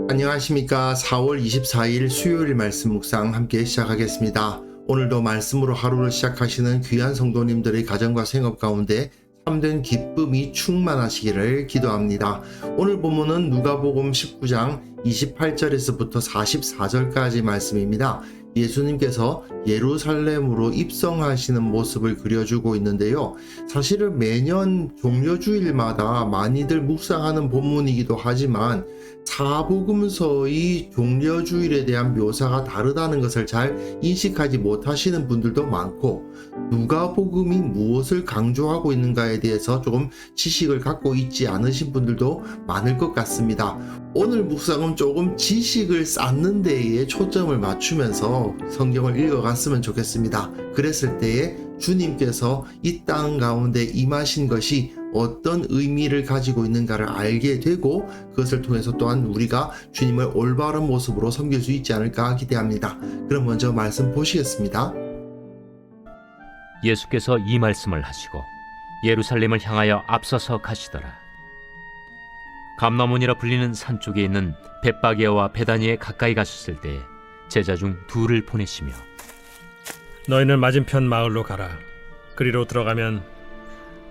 안녕하십니까. 4월 24일 수요일 말씀 묵상 함께 시작하겠습니다. 오늘도 말씀으로 하루를 시작하시는 귀한 성도님들의 가정과 생업 가운데 참된 기쁨이 충만하시기를 기도합니다. 오늘 본문은 누가복음 19장 28절에서부터 44절까지 말씀입니다. 예수님께서 예루살렘으로 입성하시는 모습을 그려주고 있는데요. 사실은 매년 종려주일마다 많이들 묵상하는 본문이기도 하지만 사복음서의 종려주일에 대한 묘사가 다르다는 것을 잘 인식하지 못하시는 분들도 많고, 누가복음이 무엇을 강조하고 있는가에 대해서 조금 지식을 갖고 있지 않으신 분들도 많을 것 같습니다. 오늘 묵상은 조금 지식을 쌓는 데에 초점을 맞추면서 성경을 읽어갔으면 좋겠습니다. 그랬을 때에 주님께서 이 땅 가운데 임하신 것이 어떤 의미를 가지고 있는가를 알게 되고, 그것을 통해서 또한 우리가 주님을 올바른 모습으로 섬길 수 있지 않을까 기대합니다. 그럼 먼저 말씀 보시겠습니다. 예수께서 이 말씀을 하시고 예루살렘을 향하여 앞서서 가시더라. 감람원이라 불리는 산 쪽에 있는 벳바게와 베다니에 가까이 가셨을 때 제자 중 둘을 보내시며, 너희는 맞은편 마을로 가라. 그리로 들어가면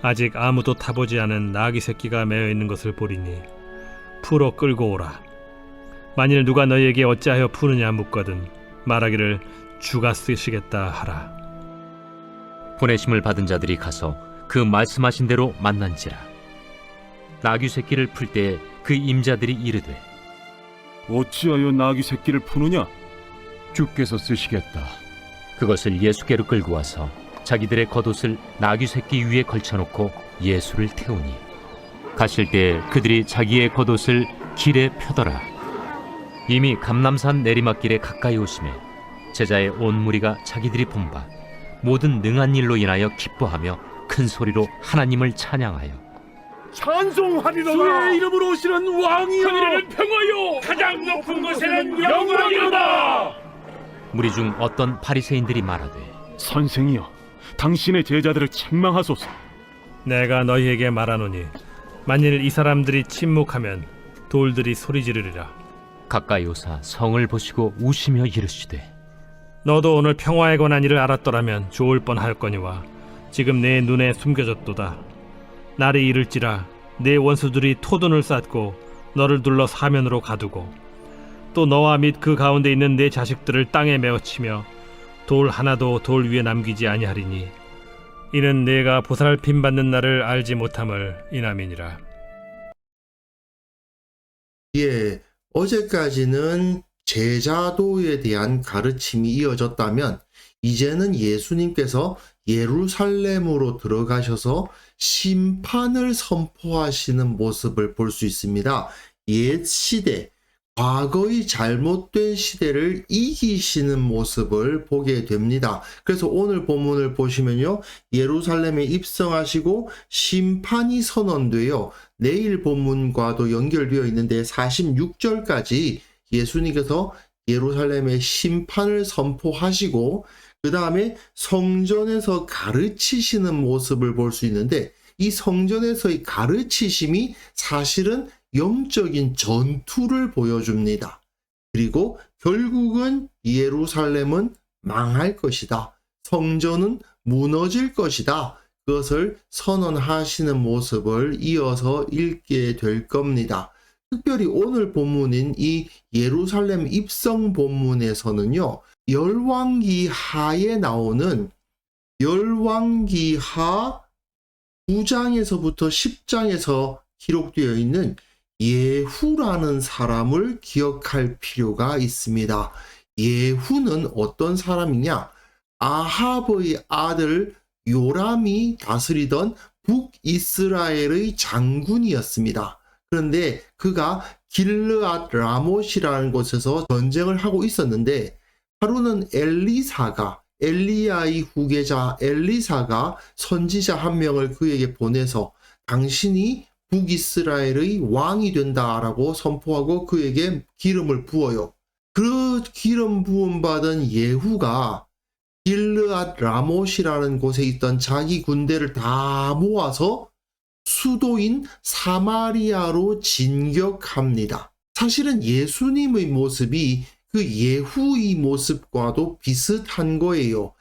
아직 아무도 타보지 않은 나귀 새끼가 매어 있는 것을 보리니 풀어 끌고 오라. 만일 누가 너희에게 어찌하여 푸느냐 묻거든 말하기를 주가 쓰시겠다 하라. 보내심을 받은 자들이 가서 그 말씀하신 대로 만난지라. 나귀 새끼를 풀 때에 그 임자들이 이르되, 어찌하여 나귀 새끼를 푸느냐? 주께서 쓰시겠다. 그것을 예수께로 끌고 와서 자기들의 겉옷을 나귀 새끼 위에 걸쳐놓고 예수를 태우니, 가실 때 그들이 자기의 겉옷을 길에 펴더라. 이미 감람산 내리막길에 가까이 오심에 제자의 온 무리가 자기들이 본 바 모든 능한 일로 인하여 기뻐하며 큰 소리로 하나님을 찬양하여, 찬송하리로다. 주의 이름으로 오시는 왕이여, 하늘에는 평화요, 가장 높은 곳에는 영광이로다. 무리 중 어떤 바리새인들이 말하되, 선생이여, 당신의 제자들을 책망하소서. 내가 너희에게 말하노니 만일 이 사람들이 침묵하면 돌들이 소리 지르리라. 가까이 오사 성을 보시고 우시며 이르시되, 너도 오늘 평화에 관한 일을 알았더라면 좋을 뻔하였거니와 지금 내 눈에 숨겨졌도다. 날이 이를지라 내 원수들이 토둔을 쌓고 너를 둘러 사면으로 가두고 또 너와 및 그 가운데 있는 내 자식들을 땅에 메어치며 돌 하나도 돌 위에 남기지 아니하리니 이는 내가 보살핌 받는 날을 알지 못함을 인함이니라. 예, 어제까지는 제자도에 대한 가르침이 이어졌다면, 이제는 예수님께서 예루살렘으로 들어가셔서 심판을 선포하시는 모습을 볼 수 있습니다. 옛 시대, 과거의 잘못된 시대를 이기시는 모습을 보게 됩니다. 그래서 오늘 본문을 보시면요, 예루살렘에 입성하시고 심판이 선언되어 내일 본문과도 연결되어 있는데 46절까지 예수님께서 예루살렘의 심판을 선포하시고 그 다음에 성전에서 가르치시는 모습을 볼 수 있는데, 이 성전에서의 가르치심이 사실은 영적인 전투를 보여줍니다. 그리고 결국은 예루살렘은 망할 것이다. 성전은 무너질 것이다. 그것을 선언하시는 모습을 이어서 읽게 될 겁니다. 특별히 오늘 본문인 이 예루살렘 입성 본문에서는요, 열왕기하에 나오는 열왕기하 9장에서부터 10장에서 기록되어 있는 예후라는 사람을 기억할 필요가 있습니다. 예후는 어떤 사람이냐? 아합의 아들 요람이 다스리던 북이스라엘의 장군이었습니다. 그런데 그가 길르앗 라못이라는 곳에서 전쟁을 하고 있었는데, 하루는 엘리야의 후계자 엘리사가 선지자 한 명을 그에게 보내서 당신이 북이스라엘의 왕이 된다라고 선포하고 그에게 기름을 부어요. 그 기름 부음 받은 예후가 길르앗 라못이라는 곳에 있던 자기 군대를 다 모아서 수도인 사마리아로 진격합니다. 사실은 예수님의 모습이 그 예후의 모습과도 비슷한 거예요.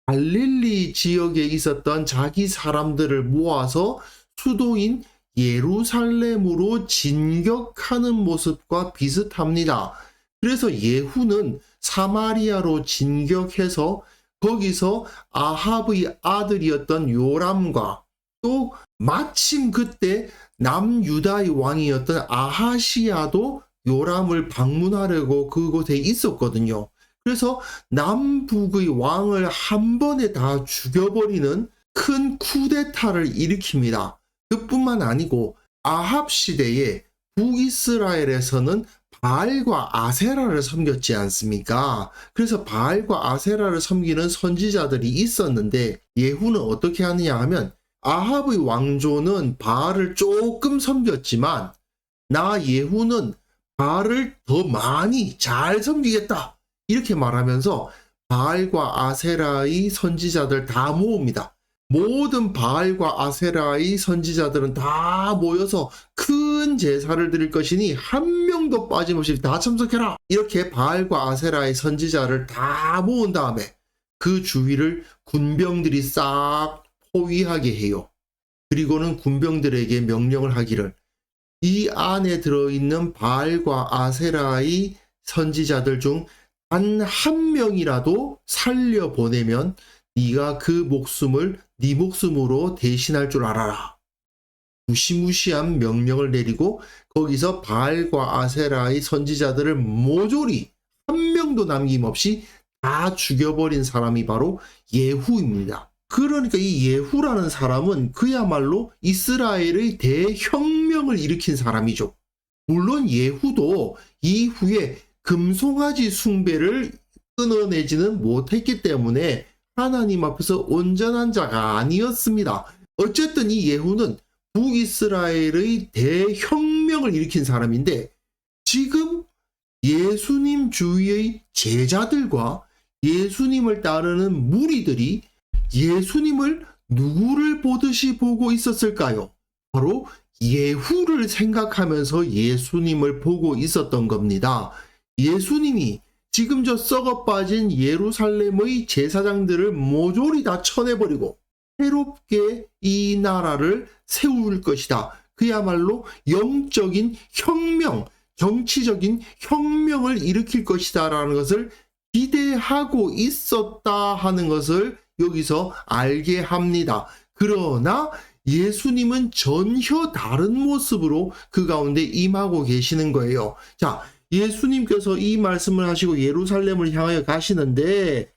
갈릴리 지역에 있었던 자기 사람들을 모아서 수도인 예루살렘으로 진격하는 모습과 비슷합니다. 그래서 예후는 사마리아로 진격해서 거기서 아합의 아들이었던 요람과 또 마침 그때 남유다의 왕이었던 아하시야도 요람을 방문하려고 그곳에 있었거든요. 그래서 남북의 왕을 한 번에 다 죽여버리는 큰 쿠데타를 일으킵니다. 그뿐만 아니고 아합 시대에 북이스라엘에서는 바알과 아세라를 섬겼지 않습니까? 그래서 바알과 아세라를 섬기는 선지자들이 있었는데 예후는 어떻게 하느냐 하면 아합의 왕조는 바알을 조금 섬겼지만 나 예후는 바알을 더 많이 잘 섬기겠다 이렇게 말하면서 바알과 아세라의 선지자들 다 모읍니다. 모든 바알과 아세라의 선지자들은 다 모여서 큰 제사를 드릴 것이니 한 명도 빠짐없이 다 참석해라. 이렇게 바알과 아세라의 선지자를 다 모은 다음에 그 주위를 군병들이 싹 포위하게 해요. 그리고는 군병들에게 명령을 하기를 이 안에 들어있는 바알과 아세라의 선지자들 중 단 한 명이라도 살려보내면 네가 그 목숨을 네 목숨으로 대신할 줄 알아라. 무시무시한 명령을 내리고 거기서 바알과 아세라의 선지자들을 모조리 한 명도 남김없이 다 죽여버린 사람이 바로 예후입니다. 그러니까 이 예후라는 사람은 그야말로 이스라엘의 대혁명을 일으킨 사람이죠. 물론 예후도 이후에 금송아지 숭배를 끊어내지는 못했기 때문에 하나님 앞에서 온전한 자가 아니었습니다. 어쨌든 이 예후는 북이스라엘의 대혁명을 일으킨 사람인데 지금 예수님 주위의 제자들과 예수님을 따르는 무리들이 예수님을 누구를 보듯이 보고 있었을까요? 바로 예후를 생각하면서 예수님을 보고 있었던 겁니다. 예수님이 지금 저 썩어 빠진 예루살렘의 제사장들을 모조리 다 쳐내버리고 새롭게 이 나라를 세울 것이다. 그야말로 영적인 혁명, 정치적인 혁명을 일으킬 것이다 라는 것을 기대하고 있었다 하는 것을 여기서 알게 합니다. 그러나 예수님은 전혀 다른 모습으로 그 가운데 임하고 계시는 거예요. 자, 예수님께서 이 말씀을 하시고 예루살렘을 향하여 가시는데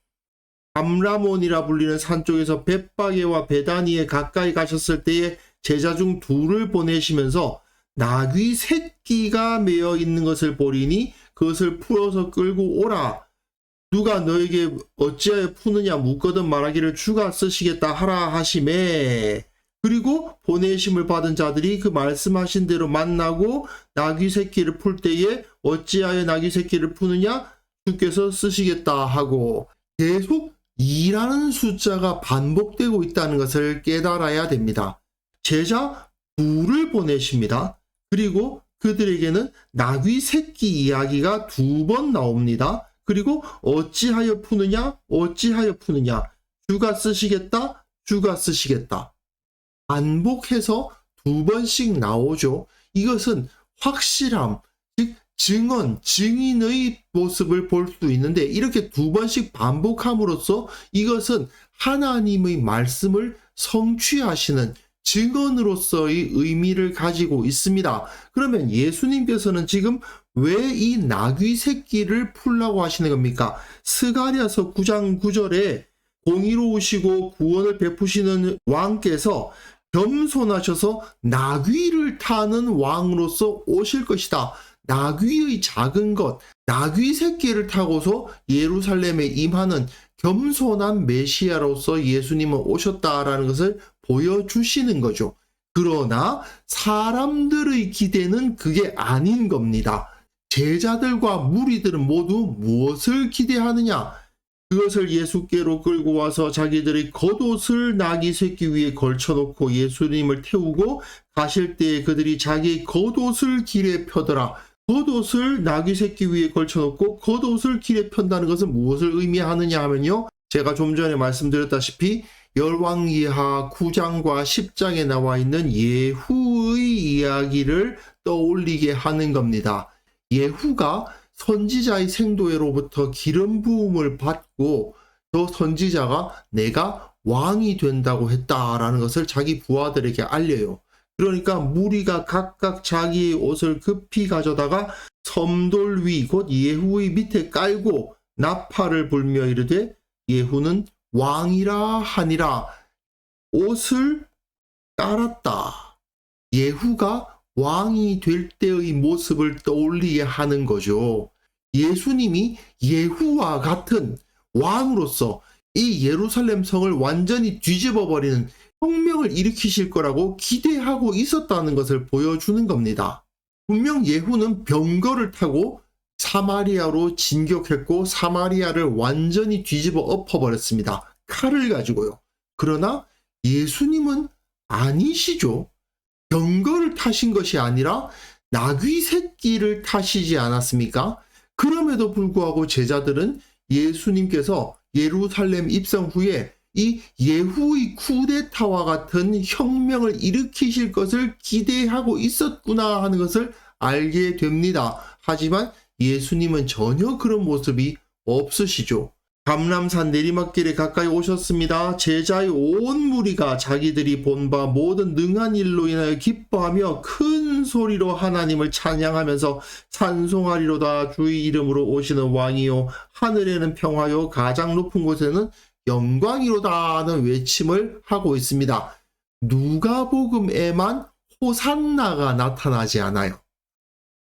감라몬이라 불리는 산 쪽에서 벳바게와 베다니에 가까이 가셨을 때에 제자 중 둘을 보내시면서 나귀 새끼가 매어 있는 것을 보리니 그것을 풀어서 끌고 오라. 누가 너에게 어찌하여 푸느냐 묻거든 말하기를 주가 쓰시겠다 하라 하시매. 그리고 보내심을 받은 자들이 그 말씀하신 대로 만나고 나귀 새끼를 풀 때에 어찌하여 나귀 새끼를 푸느냐 주께서 쓰시겠다 하고 계속 2라는 숫자가 반복되고 있다는 것을 깨달아야 됩니다. 제자 둘을 보내십니다. 그리고 그들에게는 나귀 새끼 이야기가 2번 나옵니다. 그리고 어찌하여 푸느냐 어찌하여 푸느냐 주가 쓰시겠다 주가 쓰시겠다 반복해서 2번씩 나오죠. 이것은 확실함, 즉 증언, 증인의 모습을 볼 수 있는데 이렇게 2번씩 반복함으로써 이것은 하나님의 말씀을 성취하시는 증언으로서의 의미를 가지고 있습니다. 그러면 예수님께서는 지금 왜 이 나귀 새끼를 풀라고 하시는 겁니까? 스가랴서 9장 9절에 공의로우시고 구원을 베푸시는 왕께서 겸손하셔서 나귀를 타는 왕으로서 오실 것이다. 나귀의 작은 것, 나귀 새끼를 타고서 예루살렘에 임하는 겸손한 메시아로서 예수님은 오셨다라는 것을 보여주시는 거죠. 그러나 사람들의 기대는 그게 아닌 겁니다. 제자들과 무리들은 모두 무엇을 기대하느냐? 그것을 예수께로 끌고 와서 자기들의 겉옷을 나귀 새끼 위에 걸쳐놓고 예수님을 태우고 가실 때에 그들이 자기의 겉옷을 길에 펴더라. 겉옷을 나귀 새끼 위에 걸쳐놓고 겉옷을 길에 편다는 것은 무엇을 의미하느냐 하면요. 제가 좀 전에 말씀드렸다시피 열왕기하 9장과 10장에 나와 있는 예후의 이야기를 떠올리게 하는 겁니다. 예후가 선지자의 생도에로부터 기름 부음을 받고 저 선지자가 내가 왕이 된다고 했다라는 것을 자기 부하들에게 알려요. 그러니까 무리가 각각 자기의 옷을 급히 가져다가 섬돌 위 곧 예후의 밑에 깔고 나팔을 불며 이르되 예후는 왕이라 하니라. 옷을 깔았다. 예후가 왕이 될 때의 모습을 떠올리게 하는 거죠. 예수님이 예후와 같은 왕으로서 이 예루살렘 성을 완전히 뒤집어 버리는 혁명을 일으키실 거라고 기대하고 있었다는 것을 보여주는 겁니다. 분명 예후는 병거를 타고 사마리아로 진격했고 사마리아를 완전히 뒤집어 엎어버렸습니다. 칼을 가지고요. 그러나 예수님은 아니시죠. 병거를 타신 것이 아니라 나귀 새끼를 타시지 않았습니까? 그럼에도 불구하고 제자들은 예수님께서 예루살렘 입성 후에 이 예후의 쿠데타와 같은 혁명을 일으키실 것을 기대하고 있었구나 하는 것을 알게 됩니다. 하지만 예수님은 전혀 그런 모습이 없으시죠. 감람산 내리막길에 가까이 오셨습니다. 제자의 온 무리가 자기들이 본 바 모든 능한 일로 인하여 기뻐하며 큰 소리로 하나님을 찬양하면서 찬송하리로다. 주의 이름으로 오시는 왕이요 하늘에는 평화요 가장 높은 곳에는 영광이로다 하는 외침을 하고 있습니다. 누가복음에만 호산나가 나타나지 않아요.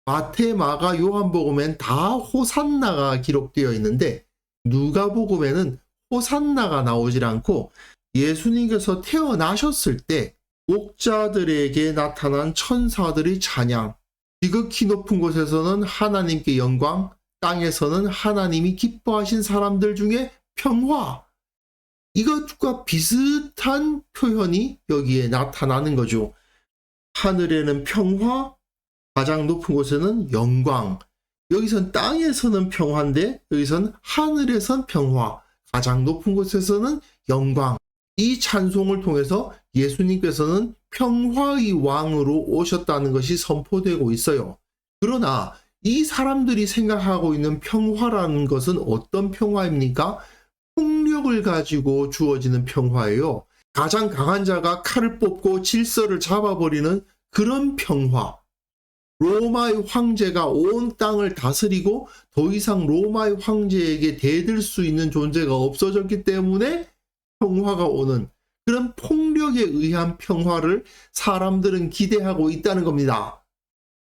마태, 마가, 요한복음엔 다 호산나가 기록되어 있는데 누가복음에는 호산나가 나오질 않고 예수님께서 태어나셨을 때 목자들에게 나타난 천사들의 찬양, 지극히 높은 곳에서는 하나님께 영광, 땅에서는 하나님이 기뻐하신 사람들 중에 평화, 이것과 비슷한 표현이 여기에 나타나는 거죠. 하늘에는 평화, 가장 높은 곳에는 영광. 여기선 땅에서는 평화인데 여기선 하늘에선 평화, 가장 높은 곳에서는 영광. 이 찬송을 통해서 예수님께서는 평화의 왕으로 오셨다는 것이 선포되고 있어요. 그러나 이 사람들이 생각하고 있는 평화라는 것은 어떤 평화입니까? 폭력을 가지고 주어지는 평화예요. 가장 강한 자가 칼을 뽑고 질서를 잡아버리는 그런 평화. 로마의 황제가 온 땅을 다스리고 더 이상 로마의 황제에게 대들 수 있는 존재가 없어졌기 때문에 평화가 오는 그런 폭력에 의한 평화를 사람들은 기대하고 있다는 겁니다.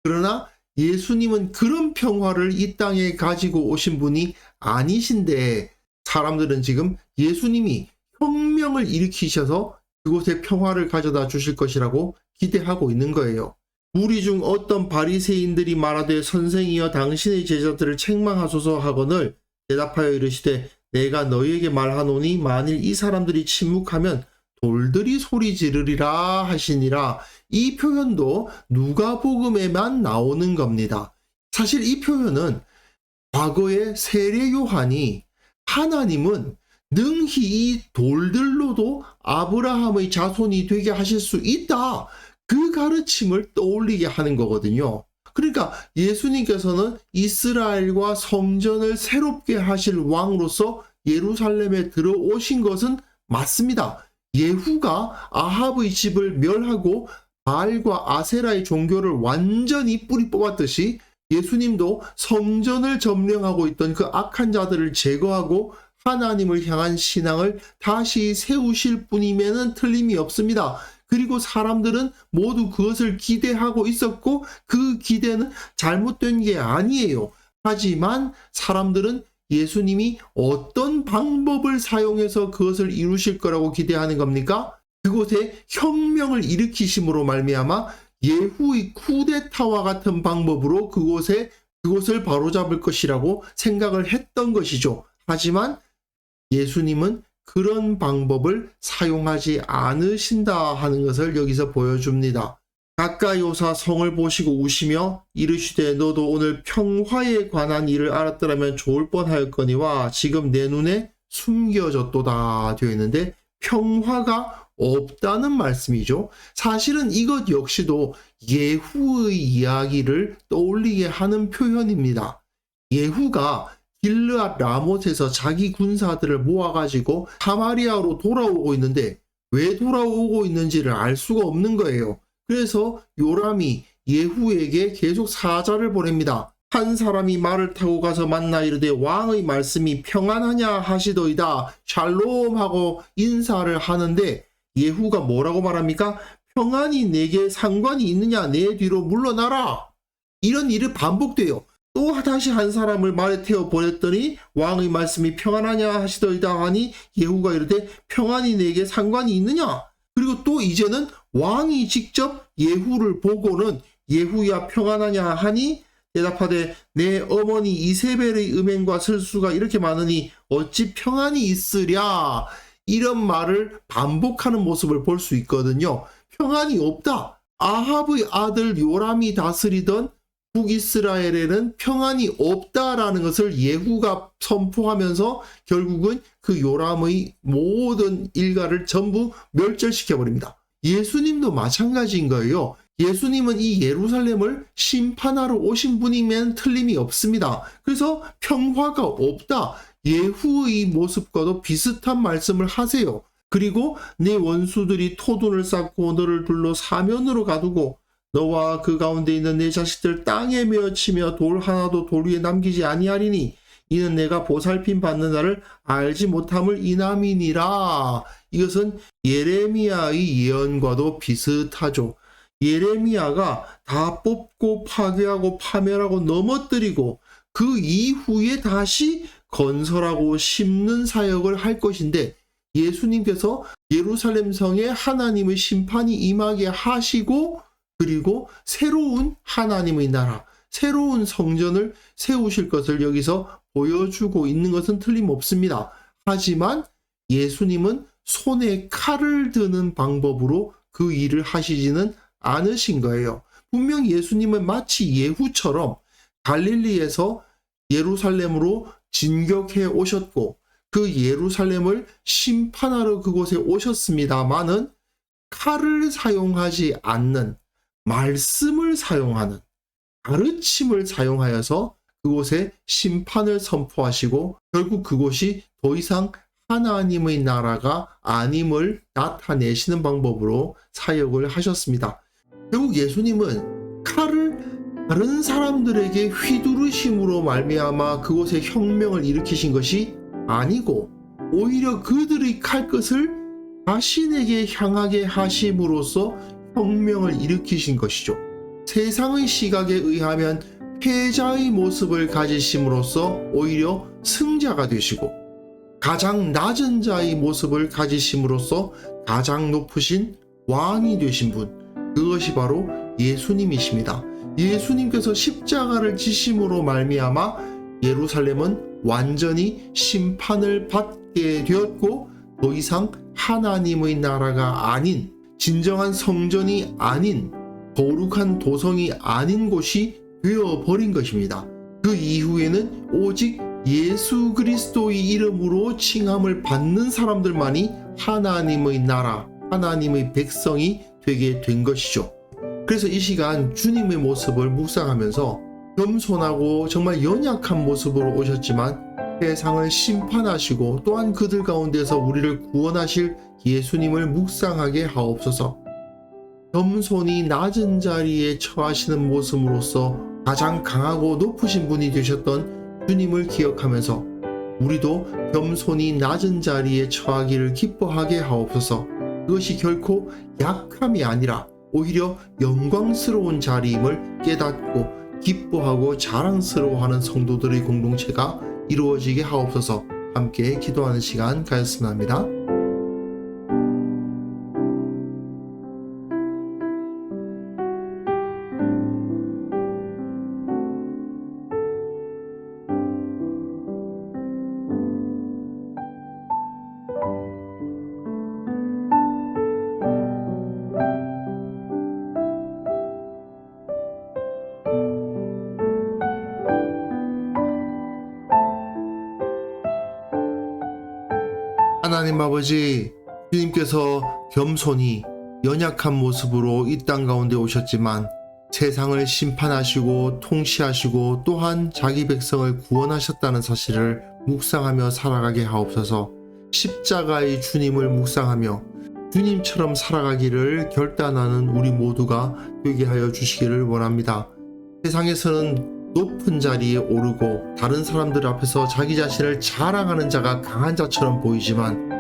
그러나 예수님은 그런 평화를 이 땅에 가지고 오신 분이 아니신데 사람들은 지금 예수님이 혁명을 일으키셔서 그곳에 평화를 가져다 주실 것이라고 기대하고 있는 거예요. 무리 중 어떤 바리새인들이 말하되 선생이여 당신의 제자들을 책망하소서 하거늘 대답하여 이르시되 내가 너희에게 말하노니 만일 이 사람들이 침묵하면 돌들이 소리 지르리라 하시니라. 이 표현도 누가복음에만 나오는 겁니다. 사실 이 표현은 과거에 세례 요한이 하나님은 능히 이 돌들로도 아브라함의 자손이 되게 하실 수 있다. 그 가르침을 떠올리게 하는 거거든요. 그러니까 예수님께서는 이스라엘과 성전을 새롭게 하실 왕으로서 예루살렘에 들어오신 것은 맞습니다. 예후가 아합의 집을 멸하고 바알과 아세라의 종교를 완전히 뿌리 뽑았듯이 예수님도 성전을 점령하고 있던 그 악한 자들을 제거하고 하나님을 향한 신앙을 다시 세우실 분임에는 틀림이 없습니다. 그리고 사람들은 모두 그것을 기대하고 있었고 그 기대는 잘못된 게 아니에요. 하지만 사람들은 예수님이 어떤 방법을 사용해서 그것을 이루실 거라고 기대하는 겁니까? 그곳에 혁명을 일으키심으로 말미암아 예후의 쿠데타와 같은 방법으로 그곳을 바로잡을 것이라고 생각을 했던 것이죠. 하지만 예수님은 그런 방법을 사용하지 않으신다 하는 것을 여기서 보여줍니다. 가까이 오사 성을 보시고 우시며 이르시되 너도 오늘 평화에 관한 일을 알았더라면 좋을 뻔하였거니와 지금 내 눈에 숨겨졌도다 되어 있는데 평화가 없다는 말씀이죠. 사실은 이것 역시도 예후의 이야기를 떠올리게 하는 표현입니다. 예후가 길르앗 라못에서 자기 군사들을 모아가지고 사마리아로 돌아오고 있는데 왜 돌아오고 있는지를 알 수가 없는 거예요. 그래서 요람이 예후에게 계속 사자를 보냅니다. 한 사람이 말을 타고 가서 만나 이르되 왕의 말씀이 평안하냐 하시더이다. 샬롬 하고 인사를 하는데 예후가 뭐라고 말합니까? 평안이 내게 상관이 있느냐? 내 뒤로 물러나라. 이런 일이 반복돼요. 또 다시 한 사람을 말에 태워 보냈더니 왕의 말씀이 평안하냐 하시더이다 하니 예후가 이르되 평안이 내게 상관이 있느냐? 그리고 또 이제는 왕이 직접 예후를 보고는 예후야 평안하냐 하니 대답하되 내 어머니 이세벨의 음행과 슬수가 이렇게 많으니 어찌 평안이 있으랴. 이런 말을 반복하는 모습을 볼 수 있거든요. 평안이 없다. 아합의 아들 요람이 다스리던 북이스라엘에는 평안이 없다라는 것을 예후가 선포하면서 결국은 그 요람의 모든 일가를 전부 멸절시켜버립니다. 예수님도 마찬가지인 거예요. 예수님은 이 예루살렘을 심판하러 오신 분이면 틀림이 없습니다. 그래서 평화가 없다. 예후의 모습과도 비슷한 말씀을 하세요. 그리고 내 원수들이 토둔을 쌓고 너를 둘러 사면으로 가두고 너와 그 가운데 있는 내 자식들 땅에 메어치며 돌 하나도 돌 위에 남기지 아니하리니 이는 내가 보살핌 받는 날을 알지 못함을 인함이니라. 이것은 예레미야의 예언과도 비슷하죠. 예레미야가 다 뽑고 파괴하고 파멸하고 넘어뜨리고 그 이후에 다시 건설하고 심는 사역을 할 것인데 예수님께서 예루살렘 성에 하나님의 심판이 임하게 하시고 그리고 새로운 하나님의 나라, 새로운 성전을 세우실 것을 여기서 보여주고 있는 것은 틀림없습니다. 하지만 예수님은 손에 칼을 드는 방법으로 그 일을 하시지는 않으신 거예요. 분명 예수님은 마치 예후처럼 갈릴리에서 예루살렘으로 진격해 오셨고 그 예루살렘을 심판하러 그곳에 오셨습니다마는 칼을 사용하지 않는 말씀을 사용하는 가르침을 사용하여서 그곳에 심판을 선포하시고 결국 그곳이 더 이상 하나님의 나라가 아님을 나타내시는 방법으로 사역을 하셨습니다. 결국 예수님은 칼을 다른 사람들에게 휘두르심으로 말미암아 그곳에 혁명을 일으키신 것이 아니고 오히려 그들의 칼끝을 자신에게 향하게 하심으로써 혁명을 일으키신 것이죠. 세상의 시각에 의하면 패자의 모습을 가지심으로써 오히려 승자가 되시고 가장 낮은 자의 모습을 가지심으로써 가장 높으신 왕이 되신 분, 그것이 바로 예수님이십니다. 예수님께서 십자가를 지심으로 말미암아 예루살렘은 완전히 심판을 받게 되었고 더 이상 하나님의 나라가 아닌 진정한 성전이 아닌 거룩한 도성이 아닌 곳이 되어버린 것입니다. 그 이후에는 오직 예수 그리스도의 이름으로 칭함을 받는 사람들만이 하나님의 나라, 하나님의 백성이 되게 된 것이죠. 그래서 이 시간 주님의 모습을 묵상하면서 겸손하고 정말 연약한 모습으로 오셨지만 세상을 심판하시고 또한 그들 가운데서 우리를 구원하실 예수님을 묵상하게 하옵소서. 겸손히 낮은 자리에 처하시는 모습으로서 가장 강하고 높으신 분이 되셨던 주님을 기억하면서 우리도 겸손히 낮은 자리에 처하기를 기뻐하게 하옵소서. 그것이 결코 약함이 아니라 오히려 영광스러운 자리임을 깨닫고 기뻐하고 자랑스러워하는 성도들의 공동체가 이루어지게 하옵소서. 함께 기도하는 시간 가졌으면 합니다. 하나님 아버지, 주님께서 겸손히 연약한 모습으로 이 땅 가운데 오셨지만 세상을 심판하시고 통치하시고 또한 자기 백성을 구원하셨다는 사실을 묵상하며 살아가게 하옵소서. 십자가의 주님을 묵상하며 주님처럼 살아가기를 결단하는 우리 모두가 되게 하여 주시기를 원합니다. 세상에서는 높은 자리에 오르고 다른 사람들 앞에서 자기 자신을 자랑하는 자가 강한 자처럼 보이지만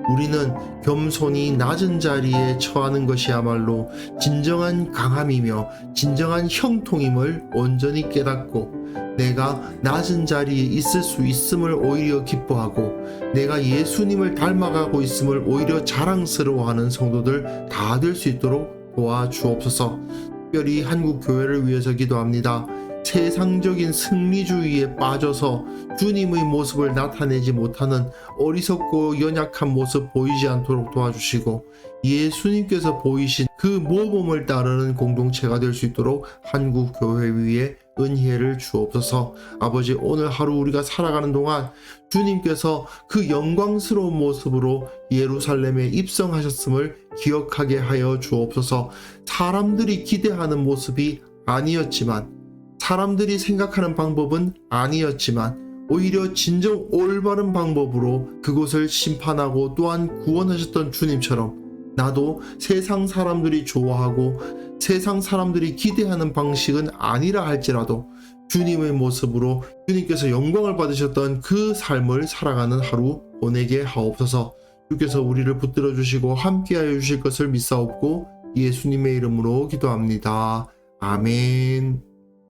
우리는 겸손히 낮은 자리에 처하는 것이야말로 진정한 강함이며 진정한 형통임을 온전히 깨닫고 내가 낮은 자리에 있을 수 있음을 오히려 기뻐하고 내가 예수님을 닮아가고 있음을 오히려 자랑스러워하는 성도들 다 될 수 있도록 도와주옵소서. 특별히 한국 교회를 위해서 기도합니다. 세상적인 승리주의에 빠져서 주님의 모습을 나타내지 못하는 어리석고 연약한 모습 보이지 않도록 도와주시고 예수님께서 보이신 그 모범을 따르는 공동체가 될 수 있도록 한국 교회 위에 은혜를 주옵소서. 아버지, 오늘 하루 우리가 살아가는 동안 주님께서 그 영광스러운 모습으로 예루살렘에 입성하셨음을 기억하게 하여 주옵소서. 사람들이 기대하는 모습이 아니었지만 사람들이 생각하는 방법은 아니었지만 오히려 진정 올바른 방법으로 그곳을 심판하고 또한 구원하셨던 주님처럼 나도 세상 사람들이 좋아하고 세상 사람들이 기대하는 방식은 아니라 할지라도 주님의 모습으로 주님께서 영광을 받으셨던 그 삶을 살아가는 하루 보내게 하옵소서. 주께서 우리를 붙들어 주시고 함께하여 주실 것을 믿사옵고 예수님의 이름으로 기도합니다. 아멘.